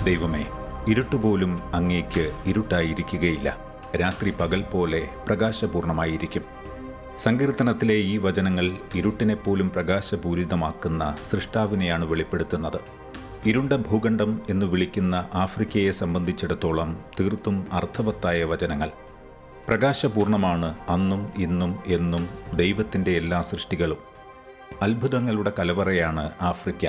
ദൈവമേ, ഇരുട്ടുപോലും അങ്ങേക്ക് ഇരുട്ടായിരിക്കുകയില്ല. രാത്രി പകൽ പോലെ പ്രകാശപൂർണമായിരിക്കും. സങ്കീർത്തനത്തിലെ ഈ വചനങ്ങൾ ഇരുട്ടിനെപ്പോലും പ്രകാശപൂരിതമാക്കുന്ന സൃഷ്ടാവിനെയാണ് വെളിപ്പെടുത്തുന്നത്. ഇരുണ്ട ഭൂഖണ്ഡം എന്ന് വിളിക്കുന്ന ആഫ്രിക്കയെ സംബന്ധിച്ചിടത്തോളം തീർത്തും അർത്ഥവത്തായ വചനങ്ങൾ. പ്രകാശപൂർണമാണ് അന്നും ഇന്നും എന്നും ദൈവത്തിൻ്റെ എല്ലാ സൃഷ്ടികളും. അത്ഭുതങ്ങളുടെ കലവറയാണ് ആഫ്രിക്ക.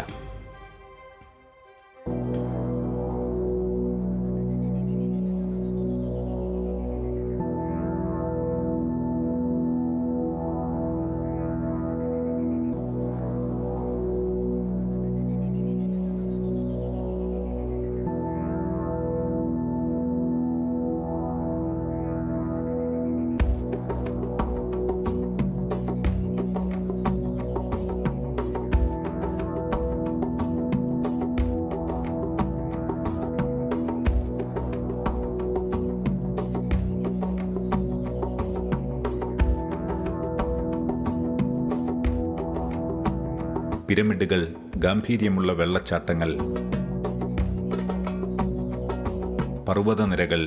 പിരമിഡുകൾ, ഗാംഭീര്യമുള്ള വെള്ളച്ചാട്ടങ്ങൾ, പർവ്വതനിരകൾ,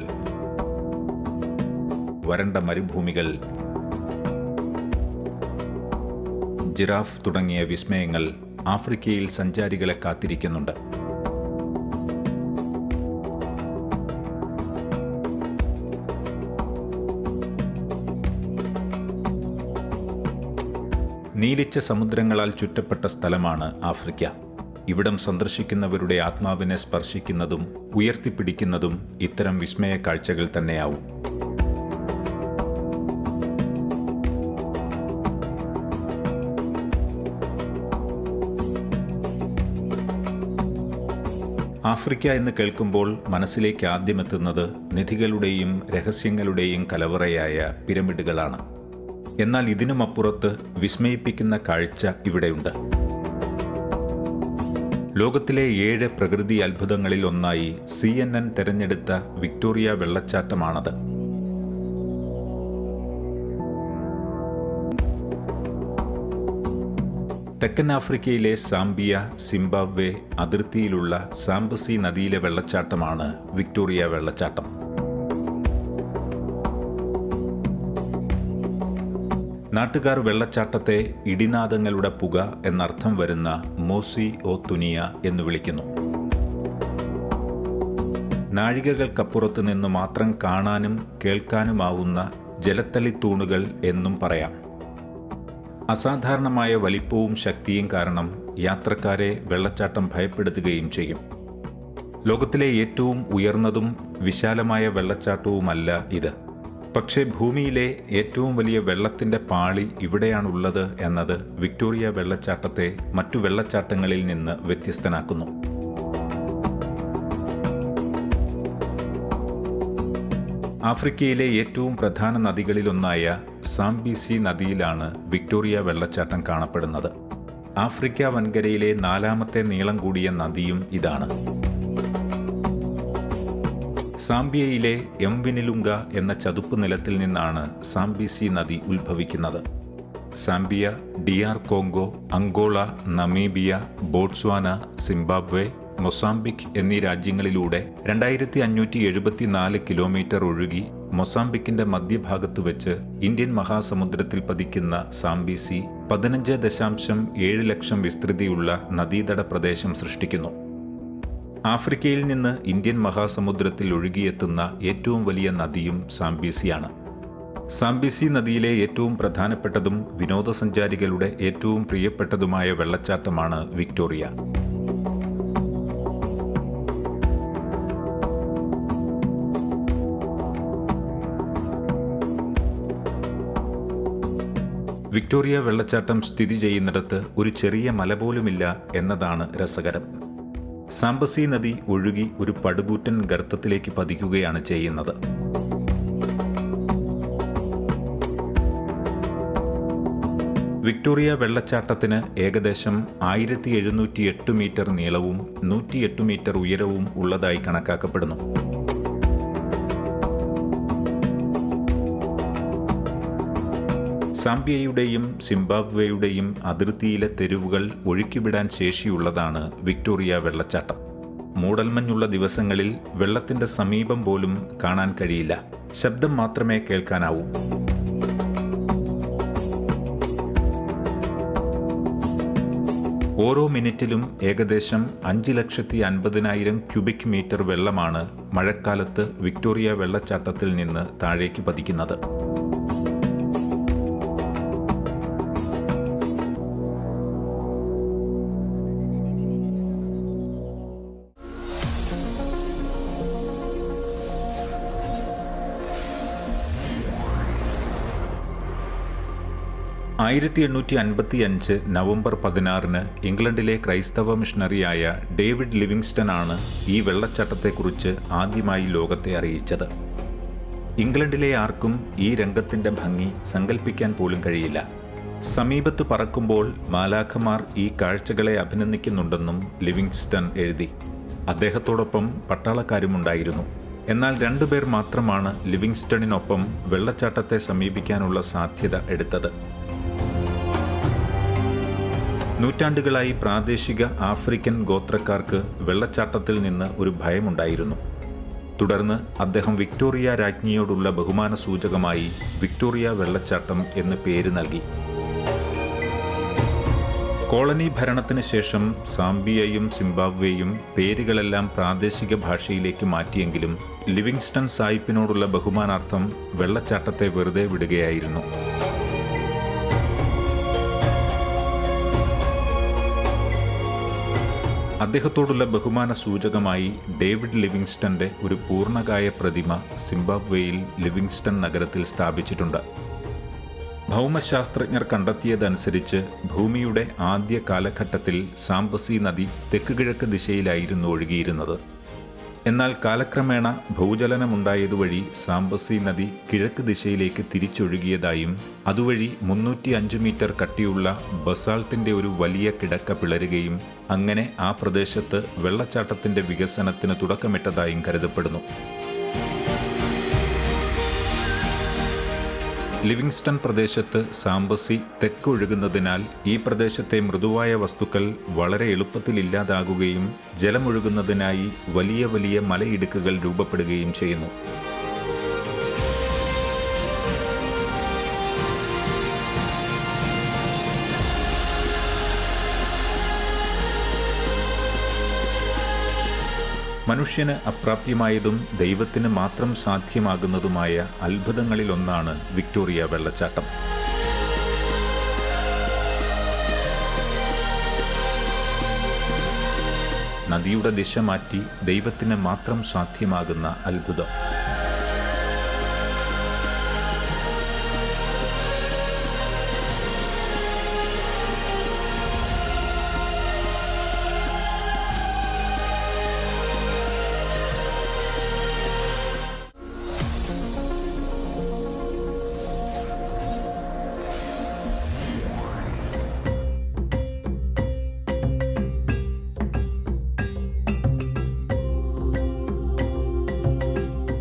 വരണ്ട മരുഭൂമികൾ, ജിറാഫ് തുടങ്ങിയ വിസ്മയങ്ങൾ ആഫ്രിക്കയിൽ സഞ്ചാരികളെ കാത്തിരിക്കുന്നുണ്ട്. നീലിച്ച സമുദ്രങ്ങളാൽ ചുറ്റപ്പെട്ട സ്ഥലമാണ് ആഫ്രിക്ക. ഇവിടം സന്ദർശിക്കുന്നവരുടെ ആത്മാവിനെ സ്പർശിക്കുന്നതും ഉയർത്തിപ്പിടിക്കുന്നതും ഇത്തരം വിസ്മയ കാഴ്ചകൾ തന്നെയാവും. ആഫ്രിക്ക എന്ന് കേൾക്കുമ്പോൾ മനസ്സിലേക്ക് ആദ്യമെത്തുന്നത് നിധികളുടെയും രഹസ്യങ്ങളുടെയും കലവറയായ പിരമിഡുകളാണ്. എന്നാൽ ഇതിനുമപ്പുറത്ത് വിസ്മയിപ്പിക്കുന്ന കാഴ്ച ഇവിടെയുണ്ട്. ലോകത്തിലെ 7 പ്രകൃതി അത്ഭുതങ്ങളിൽ ഒന്നായി CNN തെരഞ്ഞെടുത്ത വിക്ടോറിയ വെള്ളച്ചാട്ടമാണത്. തെക്കൻ ആഫ്രിക്കയിലെ സാംബിയ, സിംബാബ്വെ അതിർത്തിയിലുള്ള സാംബസി നദിയിലെ വെള്ളച്ചാട്ടമാണ് വിക്ടോറിയ വെള്ളച്ചാട്ടം. നാട്ടുകാർ വെള്ളച്ചാട്ടത്തെ ഇടിനാദങ്ങളുടെ പുക എന്നർത്ഥം വരുന്ന മോസി ഓ തുനിയ എന്ന് വിളിക്കുന്നു. നാഴികകൾക്കപ്പുറത്ത് നിന്ന് മാത്രം കാണാനും കേൾക്കാനുമാവുന്ന ജലത്തളിത്തൂണുകൾ എന്നും പറയാം. അസാധാരണമായ വലിപ്പവും ശക്തിയും കാരണം യാത്രക്കാരെ വെള്ളച്ചാട്ടം ഭയപ്പെടുത്തുകയും ചെയ്യും. ലോകത്തിലെ ഏറ്റവും ഉയർന്നതും വിശാലമായ വെള്ളച്ചാട്ടവുമല്ല ഇത്. പക്ഷേ ഭൂമിയിലെ ഏറ്റവും വലിയ വെള്ളത്തിൻ്റെ പാളി ഇവിടെയാണുള്ളത് എന്നത് വിക്ടോറിയ വെള്ളച്ചാട്ടത്തെ മറ്റു വെള്ളച്ചാട്ടങ്ങളിൽ നിന്ന് വ്യത്യസ്തനാക്കുന്നു. ആഫ്രിക്കയിലെ ഏറ്റവും പ്രധാന നദികളിലൊന്നായ സാംബിസി നദിയിലാണ് വിക്ടോറിയ വെള്ളച്ചാട്ടം കാണപ്പെടുന്നത്. ആഫ്രിക്ക വൻകരയിലെ 4ാമത്തെ നീളം കൂടിയ നദിയും ഇതാണ്. സാംബിയയിലെ എംവിനിലുങ്ക എന്ന ചതുപ്പ് നിലത്തിൽ നിന്നാണ് സാംബിസി നദി ഉത്ഭവിക്കുന്നത്. Zambia, DR Congo, Angola, Namibia, Botswana, Zimbabwe, Mozambique എന്നീ രാജ്യങ്ങളിലൂടെ 2574 കിലോമീറ്റർ ഒഴുകി മൊസാംബിക്കിന്റെ മധ്യഭാഗത്തു വെച്ച് ഇന്ത്യൻ മഹാസമുദ്രത്തിൽ പതിക്കുന്ന സാംബിസി 15.7 ലക്ഷം വിസ്തൃതിയുള്ള നദീതട പ്രദേശം സൃഷ്ടിക്കുന്നു. ആഫ്രിക്കയിൽ നിന്ന് ഇന്ത്യൻ മഹാസമുദ്രത്തിൽ ഒഴുകിയെത്തുന്ന ഏറ്റവും വലിയ നദിയും സാംബിസിയാണ്. സാംബിസി നദിയിലെ ഏറ്റവും പ്രധാനപ്പെട്ടതും വിനോദസഞ്ചാരികളുടെ ഏറ്റവും പ്രിയപ്പെട്ടതുമായ വെള്ളച്ചാട്ടമാണ് വിക്ടോറിയ. വിക്ടോറിയ വെള്ളച്ചാട്ടം സ്ഥിതി ചെയ്യുന്നിടത്ത് ഒരു ചെറിയ മല പോലുമില്ല എന്നതാണ് രസകരം. സാംബസി നദി ഒഴുകി ഒരു പടുകൂറ്റൻ ഗർത്തത്തിലേക്ക് പതിക്കുകയാണ് ചെയ്യുന്നത്. വിക്ടോറിയ വെള്ളച്ചാട്ടത്തിന് ഏകദേശം 1708 മീറ്റർ നീളവും 108 മീറ്റർ ഉയരവും ഉള്ളതായി കണക്കാക്കപ്പെടുന്നു. സാംബിയയുടെയും സിംബാബ്വേയുടെയും അതിർത്തിയിലെ തെരുവുകൾ ഒഴുക്കിവിടാൻ ശേഷിയുള്ളതാണ് വിക്ടോറിയ വെള്ളച്ചാട്ടം. മൂടൽമഞ്ഞുള്ള ദിവസങ്ങളിൽ വെള്ളത്തിന്റെ സമീപം പോലും കാണാൻ കഴിയില്ല. ശബ്ദം മാത്രമേ കേൾക്കാനാവൂ. ഓരോ മിനിറ്റിലും ഏകദേശം 5,50,000 ക്യൂബിക് മീറ്റർ വെള്ളമാണ് മഴക്കാലത്ത് വിക്ടോറിയ വെള്ളച്ചാട്ടത്തിൽ നിന്ന് താഴേക്ക് പതിക്കുന്നത്. നവംബർ 16 ഇംഗ്ലണ്ടിലെ ക്രൈസ്തവ മിഷണറിയായ ഡേവിഡ് ലിവിങ്സ്റ്റൺ ആണ് ഈ വെള്ളച്ചാട്ടത്തെക്കുറിച്ച് ആദ്യമായി ലോകത്തെ അറിയിച്ചത്. ഇംഗ്ലണ്ടിലെ ആർക്കും ഈ രംഗത്തിന്റെ ഭംഗി സങ്കല്പിക്കാൻ പോലും കഴിയില്ല. സമീപത്ത് പറക്കുമ്പോൾ മാലാഖമാർ ഈ കാഴ്ചകളെ അഭിനന്ദിക്കുന്നുണ്ടെന്നും ലിവിങ്സ്റ്റൺ എഴുതി. അദ്ദേഹത്തോടൊപ്പം പട്ടാളക്കാരുമുണ്ടായിരുന്നു. എന്നാൽ 2 പേർ മാത്രമാണ് ലിവിങ്സ്റ്റണിനൊപ്പം വെള്ളച്ചാട്ടത്തെ സമീപിക്കാനുള്ള സാധ്യത എടുത്തത്. നൂറ്റാണ്ടുകളായി പ്രാദേശിക ആഫ്രിക്കൻ ഗോത്രക്കാർക്ക് വെള്ളച്ചാട്ടത്തിൽ നിന്ന് ഒരു ഭയമുണ്ടായിരുന്നു. തുടർന്ന് അദ്ദേഹം വിക്ടോറിയ രാജ്ഞിയോടുള്ള ബഹുമാന സൂചകമായി വിക്ടോറിയ വെള്ളച്ചാട്ടം എന്ന് പേര് നൽകി. കോളനി ഭരണത്തിന് ശേഷം സാംബിയയും സിംബാബ്വേയും പേരുകളെല്ലാം പ്രാദേശിക ഭാഷയിലേക്ക് മാറ്റിയെങ്കിലും ലിവിങ്സ്റ്റൺ സായിപ്പിനോടുള്ള ബഹുമാനാർത്ഥം വെള്ളച്ചാട്ടത്തെ വെറുതെ വിടുകയായിരുന്നു. അദ്ദേഹത്തോടുള്ള ബഹുമാന സൂചകമായി ഡേവിഡ് ലിവിങ്സ്റ്റന്റെ ഒരു പൂർണ്ണകായ പ്രതിമ സിംബാബ്വേയിൽ ലിവിങ്സ്റ്റൺ നഗരത്തിൽ സ്ഥാപിച്ചിട്ടുണ്ട്. ഭൗമശാസ്ത്രജ്ഞർ കണ്ടെത്തിയതനുസരിച്ച് ഭൂമിയുടെ ആദ്യ കാലഘട്ടത്തിൽ സാംബസി നദി തെക്കുകിഴക്ക് ദിശയിലായിരുന്നു ഒഴുകിയിരുന്നത്. എന്നാൽ കാലക്രമേണ ഭൂചലനമുണ്ടായതുവഴി സാംബസി നദി കിഴക്ക് ദിശയിലേക്ക് തിരിച്ചൊഴുകിയതായും അതുവഴി 305 മീറ്റർ കട്ടിയുള്ള ബസാൾട്ടിന്റെ ഒരു വലിയ കിടക്ക പിളരുകയും അങ്ങനെ ആ പ്രദേശത്ത് വെള്ളച്ചാട്ടത്തിന്റെ വികസനത്തിന് തുടക്കമിട്ടതായും കരുതപ്പെടുന്നു. ലിവിങ്സ്റ്റൺ പ്രദേശത്ത് സാംബസി തെക്കൊഴുകുന്നതിനാൽ ഈ പ്രദേശത്തെ മൃദുവായ വസ്തുക്കൾ വളരെ എളുപ്പത്തിൽ ഇല്ലാതാകുകയും ജലമൊഴുകുന്നതിനായി വലിയ വലിയ മലയിടുക്കുകൾ രൂപപ്പെടുകയും ചെയ്യുന്നു. മനുഷ്യന് അപ്രാപ്യമായതും ദൈവത്തിന് മാത്രം സാധ്യമാകുന്നതുമായ അത്ഭുതങ്ങളിലൊന്നാണ് വിക്ടോറിയ വെള്ളച്ചാട്ടം. നദിയുടെ ദിശ മാറ്റി ദൈവത്തിന് മാത്രം സാധ്യമാകുന്ന അത്ഭുതം.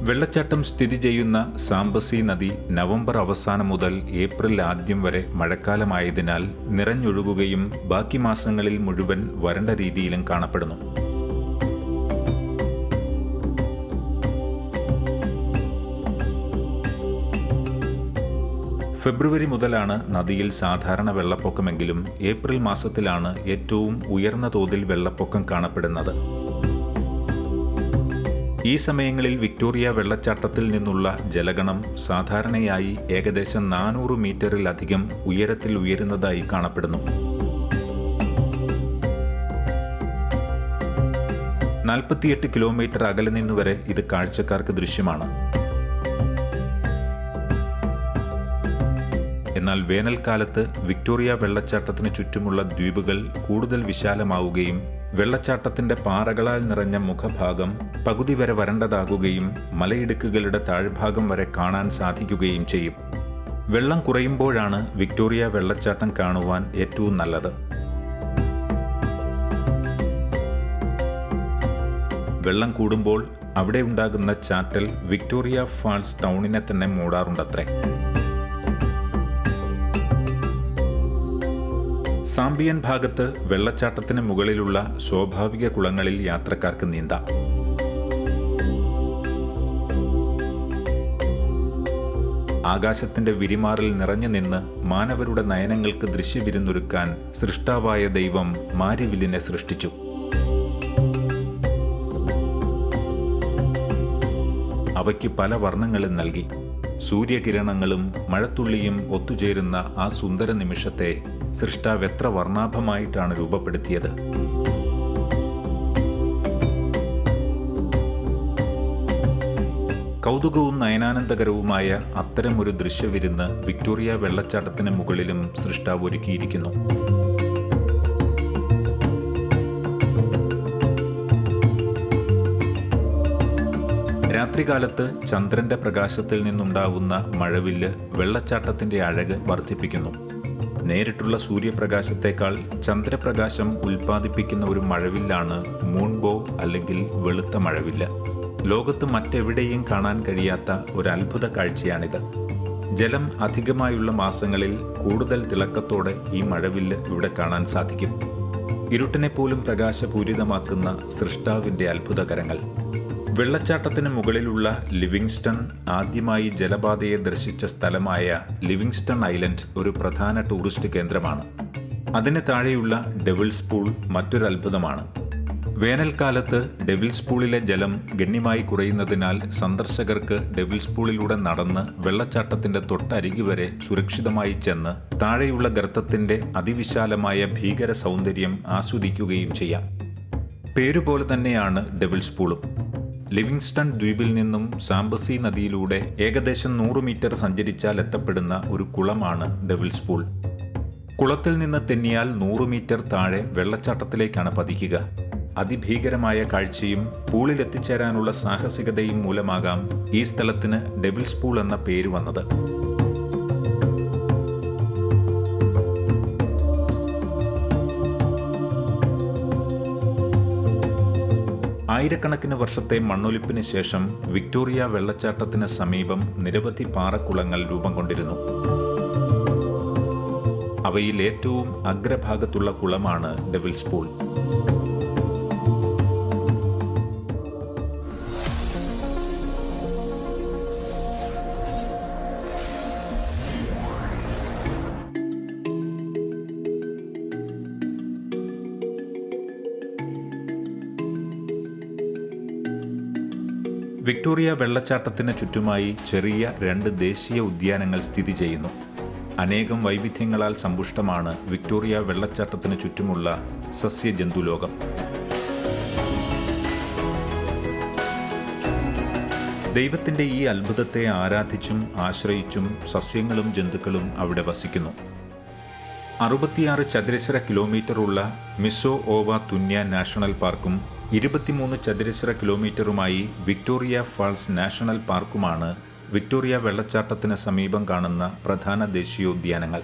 വെള്ളച്ചാട്ടം സ്ഥിതി ചെയ്യുന്ന സാംബസി നദി നവംബർ അവസാനം മുതൽ ഏപ്രിൽ ആദ്യം വരെ മഴക്കാലമായതിനാൽ നിറഞ്ഞൊഴുകുകയും ബാക്കി മാസങ്ങളിൽ മുഴുവൻ വരണ്ട രീതിയിലും കാണപ്പെടുന്നു. ഫെബ്രുവരി മുതലാണ് നദിയിൽ സാധാരണ വെള്ളപ്പൊക്കമെങ്കിലും ഏപ്രിൽ മാസത്തിലാണ് ഏറ്റവും ഉയർന്ന തോതിൽ വെള്ളപ്പൊക്കം കാണപ്പെടുന്നത്. ഈ സമയങ്ങളിൽ വിക്ടോറിയ വെള്ളച്ചാട്ടത്തിൽ നിന്നുള്ള ജലഗണം സാധാരണയായി ഏകദേശം 400 മീറ്ററിലധികം ഉയരത്തിൽ ഉയരുന്നതായി കാണപ്പെടുന്നു. 48 കിലോമീറ്റർ അകലെ നിന്നുവരെ ഇത് കാഴ്ചക്കാർക്ക് ദൃശ്യമാണ്. എന്നാൽ വേനൽക്കാലത്ത് വിക്ടോറിയ വെള്ളച്ചാട്ടത്തിന് ചുറ്റുമുള്ള ദ്വീപുകൾ കൂടുതൽ വിശാലമാവുകയും വെള്ളച്ചാട്ടത്തിന്റെ പാറകളാൽ നിറഞ്ഞ മുഖഭാഗം പകുതി വരെ വരണ്ടതാകുകയും മലയിടുക്കുകളുടെ താഴ്ഭാഗം വരെ കാണാൻ സാധിക്കുകയും ചെയ്യും. വെള്ളം കുറയുമ്പോഴാണ് വിക്ടോറിയ വെള്ളച്ചാട്ടം കാണുവാൻ ഏറ്റവും നല്ലത്. വെള്ളം കൂടുമ്പോൾ അവിടെ ഉണ്ടാകുന്ന ചാറ്റൽ വിക്ടോറിയ ഫാൾസ് ടൗണിനെ തന്നെ മൂടാറുണ്ടത്രേ. സാംബിയൻ ഭാഗത്ത് വെള്ളച്ചാട്ടത്തിന് മുകളിലുള്ള സ്വാഭാവിക കുളങ്ങളിൽ യാത്രക്കാർക്ക് നീന്താം. ആകാശത്തിന്റെ വിരിമാറിൽ നിറഞ്ഞു നിന്ന് മാനവരുടെ നയനങ്ങൾക്ക് ദൃശ്യവിരുന്നൊരുക്കാൻ സൃഷ്ടാവായ ദൈവം മാരിവില്ലിനെ സൃഷ്ടിച്ചു. അവയ്ക്ക് പല വർണ്ണങ്ങളും നൽകി. സൂര്യകിരണങ്ങളും മഴത്തുള്ളിയും ഒത്തുചേരുന്ന ആ സുന്ദര നിമിഷത്തെ സൃഷ്ടാവ് എത്ര വർണ്ണാഭമായിട്ടാണ് രൂപപ്പെടുത്തിയത്. കൗതുകവും നയനാനന്ദകരവുമായ അത്തരമൊരു ദൃശ്യവിരുന്ന് വിക്ടോറിയ വെള്ളച്ചാട്ടത്തിന് മുകളിലും സൃഷ്ടാവ് ഒരുക്കിയിരിക്കുന്നു. രാത്രികാലത്ത് ചന്ദ്രന്റെ പ്രകാശത്തിൽ നിന്നുണ്ടാവുന്ന മഴവില്ല് വെള്ളച്ചാട്ടത്തിന്റെ അഴക് വർദ്ധിപ്പിക്കുന്നു. നേരിട്ടുള്ള സൂര്യപ്രകാശത്തേക്കാൾ ചന്ദ്രപ്രകാശം ഉൽപ്പാദിപ്പിക്കുന്ന ഒരു മഴവില്ലാണ് മൂൺബോ അല്ലെങ്കിൽ വെളുത്ത മഴവില്ല്. ലോകത്ത് മറ്റെവിടെയും കാണാൻ കഴിയാത്ത ഒരു അത്ഭുത കാഴ്ചയാണിത്. ജലം അധികമായുള്ള മാസങ്ങളിൽ കൂടുതൽ തിളക്കത്തോടെ ഈ മഴവില്ല് ഇവിടെ കാണാൻ സാധിക്കും. ഇരുട്ടിനെ പോലും പ്രകാശപൂരിതമാക്കുന്ന സൃഷ്ടാവിന്റെ അത്ഭുതകരങ്ങൾ. വെള്ളച്ചാട്ടത്തിന് മുകളിലുള്ള ലിവിങ്സ്റ്റൺ ആദ്യമായി ജലപാതയെ ദർശിച്ച സ്ഥലമായ ലിവിങ്സ്റ്റൺ ഐലൻഡ് ഒരു പ്രധാന ടൂറിസ്റ്റ് കേന്ദ്രമാണ്. അതിന് താഴെയുള്ള ഡെവിൾസ് പൂൾ മറ്റൊരു അത്ഭുതമാണ്. വേനൽക്കാലത്ത് ഡെവിൾസ് പൂളിലെ ജലം ഗണ്യമായി കുറയുന്നതിനാൽ സന്ദർശകർക്ക് ഡെവിൾസ് പൂളിലൂടെ നടന്ന് വെള്ളച്ചാട്ടത്തിന്റെ തൊട്ടരികു വരെ സുരക്ഷിതമായി ചെന്ന് താഴെയുള്ള ഗർത്തത്തിന്റെ അതിവിശാലമായ ഭീകര സൗന്ദര്യം ആസ്വദിക്കുകയും ചെയ്യാം. പേരുപോലെ തന്നെയാണ് ഡെവിൾസ് പൂളും. ലിവിങ്സ്റ്റൺ ദ്വീപിൽ നിന്നും സാംബസി നദിയിലൂടെ ഏകദേശം 100 മീറ്റർ സഞ്ചരിച്ചാൽ എത്തപ്പെടുന്ന ഒരു കുളമാണ് ഡെവിൾസ് പൂൾ. കുളത്തിൽ നിന്ന് തെന്നിയാൽ 100 മീറ്റർ താഴെ വെള്ളച്ചാട്ടത്തിലേക്കാണ് പതിക്കുക. അതിഭീകരമായ കാഴ്ചയും പൂളിലെത്തിച്ചേരാനുള്ള സാഹസികതയും മൂലമാകാം ഈ സ്ഥലത്തിന് ഡെവിൾസ് പൂൾ എന്ന പേര് വന്നത്. ആയിരക്കണക്കിന് വർഷത്തെ മണ്ണൊലിപ്പിന് ശേഷം വിക്ടോറിയ വെള്ളച്ചാട്ടത്തിന് സമീപം നിരവധി പാറക്കുളങ്ങൾ രൂപം കൊണ്ടിരുന്നു. അവയിൽ ഏറ്റവും അഗ്രഭാഗത്തുള്ള കുളമാണ് ഡെവിൾസ് പൂൾ. വിക്ടോറിയ വെള്ളച്ചാട്ടത്തിന് ചുറ്റുമായി ചെറിയ 2 ദേശീയ ഉദ്യാനങ്ങൾ സ്ഥിതി ചെയ്യുന്നു. അനേകം വൈവിധ്യങ്ങളാൽ സമ്പുഷ്ടമാണ് വിക്ടോറിയ വെള്ളച്ചാട്ടത്തിന് ചുറ്റുമുള്ള സസ്യജന്തുലോകം. ദൈവത്തിന്റെ ഈ അത്ഭുതത്തെ ആരാധിച്ചും ആശ്രയിച്ചും സസ്യങ്ങളും ജന്തുക്കളും അവിടെ വസിക്കുന്നു. 66 ചതുരശ്ര കിലോമീറ്ററുള്ള മിസോ ഓവ തുന്യ നാഷണൽ പാർക്കും 23 ചതുരശ്ര കിലോമീറ്ററുമായി വിക്ടോറിയ ഫാൾസ് നാഷണൽ പാർക്കുമാണ് വിക്ടോറിയ വെള്ളച്ചാട്ടത്തിന് സമീപം കാണുന്ന പ്രധാന ദേശീയോദ്യാനങ്ങൾ.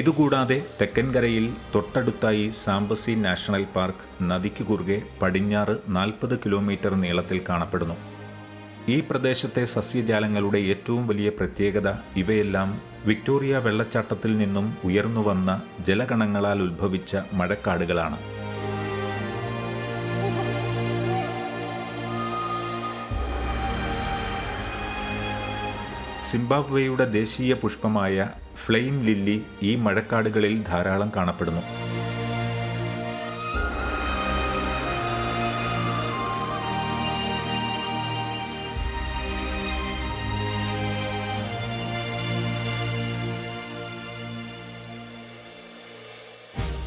ഇതുകൂടാതെ തെക്കൻകരയിൽ തൊട്ടടുത്തായി സാംബസി നാഷണൽ പാർക്ക് നദിക്ക് കുറുകെ പടിഞ്ഞാറ് 40 കിലോമീറ്റർ നീളത്തിൽ കാണപ്പെടുന്നു. ഈ പ്രദേശത്തെ സസ്യജാലങ്ങളുടെ ഏറ്റവും വലിയ പ്രത്യേകത ഇവയെല്ലാം വിക്ടോറിയ വെള്ളച്ചാട്ടത്തിൽ നിന്നും ഉയർന്നുവന്ന ജലകണങ്ങളാൽ ഉത്ഭവിച്ച മഴക്കാടുകളാണ്. സിംബാബ്വേയുടെ ദേശീയ പുഷ്പമായ ഫ്ലെയിം ലില്ലി ഈ മഴക്കാടുകളിൽ ധാരാളം കാണപ്പെടുന്നു.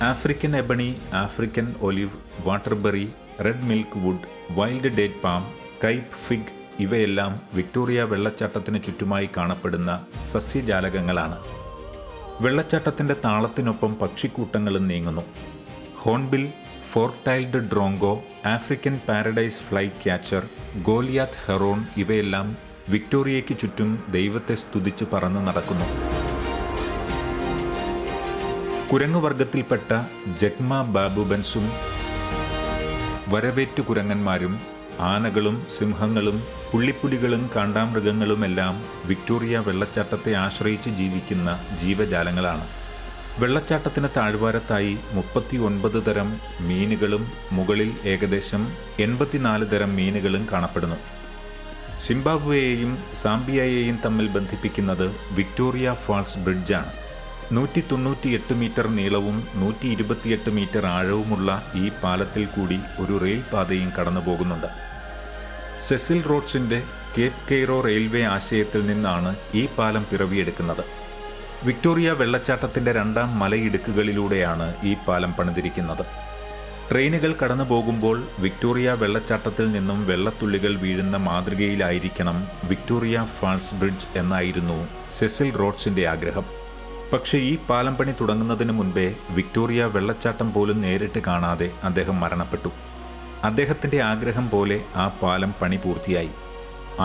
African ebony, African olive, waterberry, red milkwood, wild date palm, cape fig ഇവയെല്ലാം വിക്ടോറിയ വെള്ളച്ചാട്ടത്തിന് ചുറ്റുമായി കാണപ്പെടുന്ന സസ്യജാലകങ്ങളാണ്. വെള്ളച്ചാട്ടത്തിന്റെ താളത്തിനൊപ്പം പക്ഷിക്കൂട്ടങ്ങളും നീങ്ങുന്നു. Hornbill, fork tailed drongo, African paradise flycatcher, goliath heron ഇവയെല്ലാം വിക്ടോറിയയ്ക്ക് ചുറ്റും ദൈവത്തെ സ്തുതിച്ച് പറന്നു നടക്കുന്നു. കുരങ്ങുവർഗത്തിൽപ്പെട്ട ജഗ്മ ബാബുബൻസും വരവേറ്റു കുരങ്ങന്മാരും ആനകളും സിംഹങ്ങളും പുള്ളിപ്പുലികളും കാണ്ടാമൃഗങ്ങളുമെല്ലാം വിക്ടോറിയ വെള്ളച്ചാട്ടത്തെ ആശ്രയിച്ച് ജീവിക്കുന്ന ജീവജാലങ്ങളാണ്. വെള്ളച്ചാട്ടത്തിന് താഴ്വാരത്തായി 39 തരം മീനുകളും മുകളിൽ ഏകദേശം 84 തരം മീനുകളും കാണപ്പെടുന്നു. സിംബാബ്വേയെയും സാംബിയയെയും തമ്മിൽ ബന്ധിപ്പിക്കുന്നത് വിക്ടോറിയ ഫാൾസ് ബ്രിഡ്ജാണ്. 198 മീറ്റർ നീളവും 128 മീറ്റർ ആഴവുമുള്ള ഈ പാലത്തിൽ കൂടി ഒരു റെയിൽ പാതയും കടന്നുപോകുന്നുണ്ട്. സെസിൽ റോഡ്സിന്റെ കേപ്പ് കെയ്റോ റെയിൽവേ ആശയത്തിൽ നിന്നാണ് ഈ പാലം പിറവിയെടുക്കുന്നത്. വിക്ടോറിയ വെള്ളച്ചാട്ടത്തിന്റെ 2ാം മലയിടുക്കുകളിലൂടെയാണ് ഈ പാലം പണിതിരിക്കുന്നത്. ട്രെയിനുകൾ കടന്നു പോകുമ്പോൾ വിക്ടോറിയ വെള്ളച്ചാട്ടത്തിൽ നിന്നും വെള്ളത്തുള്ളികൾ വീഴുന്ന മാതൃകയിലായിരിക്കണം വിക്ടോറിയ ഫാൾസ് ബ്രിഡ്ജ് എന്നായിരുന്നു സെസിൽ റോഡ്സിന്റെ ആഗ്രഹം. പക്ഷേ ഈ പാലം പണി തുടങ്ങുന്നതിന് മുൻപേ വിക്ടോറിയ വെള്ളച്ചാട്ടം പോലും നേരിട്ട് കാണാതെ അദ്ദേഹം മരണപ്പെട്ടു. അദ്ദേഹത്തിന്റെ ആഗ്രഹം പോലെ ആ പാലം പണി പൂർത്തിയായി.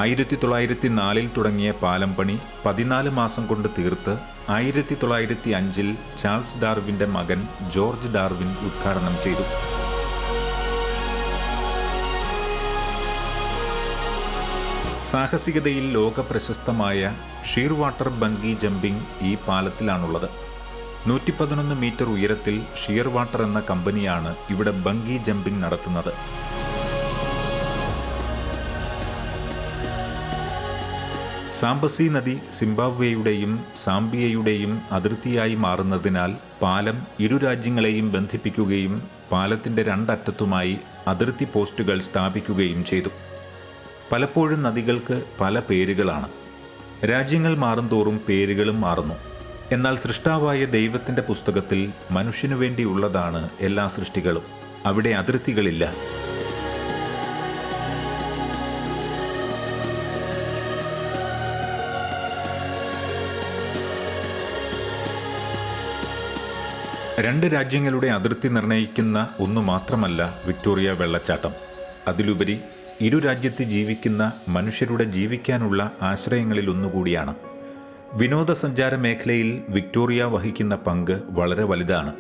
1904 തുടങ്ങിയ പാലം പണി 14 മാസം കൊണ്ട് തീർത്ത് 1905 ചാൾസ് ഡാർവിന്റെ മകൻ ജോർജ് ഡാർവിൻ ഉദ്ഘാടനം ചെയ്തു. സാഹസികതയിൽ ലോക പ്രശസ്തമായ ഷീർവാട്ടർ ബംഗി ജമ്പിംഗ് ഈ പാലത്തിലാണുള്ളത്. 111 മീറ്റർ ഉയരത്തിൽ ഷീർവാട്ടർ എന്ന കമ്പനിയാണ് ഇവിടെ ബംഗി ജമ്പിംഗ് നടത്തുന്നത്. സാംബസി നദി സിംബാബ്വേയുടെയും സാംബിയയുടെയും അതിർത്തിയായി മാറുന്നതിനാൽ പാലം ഇരു രാജ്യങ്ങളെയും ബന്ധിപ്പിക്കുകയും പാലത്തിന്റെ 2 അറ്റത്തുമായി അതിർത്തി പോസ്റ്റുകൾ സ്ഥാപിക്കുകയും ചെയ്തു. പലപ്പോഴും നദികൾക്ക് പല പേരുകളാണ്. രാജ്യങ്ങൾ മാറുംതോറും പേരുകളും മാറുന്നു. എന്നാൽ സൃഷ്ടാവായ ദൈവത്തിന്റെ പുസ്തകത്തിൽ മനുഷ്യനു വേണ്ടിയുള്ളതാണ് എല്ലാ സൃഷ്ടികളും. അവിടെ അതിർത്തികളില്ല. രണ്ട് രാജ്യങ്ങളുടെ അതിർത്തി നിർണയിക്കുന്ന ഒന്നു മാത്രമല്ല വിക്ടോറിയ വെള്ളച്ചാട്ടം. അതിലുപരി ഇരു രാജ്യത്ത് ജീവിക്കുന്ന മനുഷ്യരുടെ ജീവിക്കാനുള്ള ആശ്രയങ്ങളിൽ ഒന്നുകൂടിയാണ്. വിനോദസഞ്ചാര മേഖലയിൽ വിക്ടോറിയ വഹിക്കുന്ന പങ്ക് വളരെ വലുതാണ്.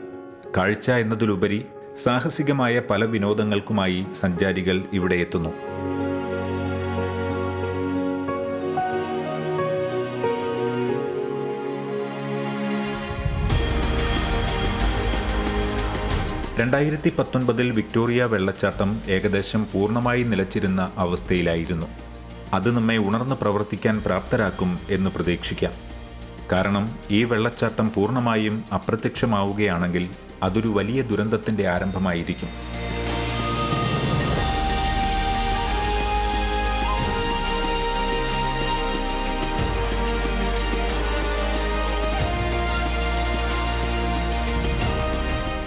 കാഴ്ച എന്നതിലുപരി സാഹസികമായ പല വിനോദങ്ങൾക്കുമായി സഞ്ചാരികൾ ഇവിടെ എത്തുന്നു. വിക്ടോറിയ വെള്ളച്ചാട്ടം ഏകദേശം പൂർണ്ണമായി നിലച്ചിരുന്ന അവസ്ഥയിലായിരുന്നു. അത് നമ്മെ ഉണർന്ന് പ്രവർത്തിക്കാൻ പ്രാപ്തരാക്കും എന്ന് പ്രതീക്ഷിക്കാം. കാരണം ഈ വെള്ളച്ചാട്ടം പൂർണ്ണമായും അപ്രത്യക്ഷമാവുകയാണെങ്കിൽ അതൊരു വലിയ ദുരന്തത്തിന്റെ ആരംഭമായിരിക്കും.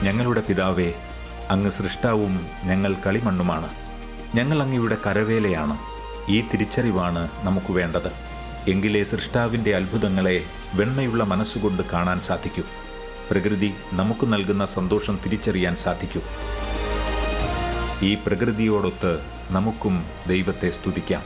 ഞങ്ങളുടെ പിതാവേ, അങ്ങ് സൃഷ്ടാവും ഞങ്ങൾ കളിമണ്ണുമാണ്. ഞങ്ങൾ അങ്ങയുടെ കരവേലയാണ്. ഈ തിരിച്ചറിവാണ് നമുക്ക് വേണ്ടത്. എങ്കിലേ സൃഷ്ടാവിൻ്റെ അത്ഭുതങ്ങളെ വെണ്മയുള്ള മനസ്സുകൊണ്ട് കാണാൻ സാധിക്കൂ. പ്രകൃതി നമുക്ക് നൽകുന്ന സന്തോഷം തിരിച്ചറിയാൻ സാധിക്കൂ. ഈ പ്രകൃതിയോടൊത്ത് നമുക്കും ദൈവത്തെ സ്തുതിക്കാം.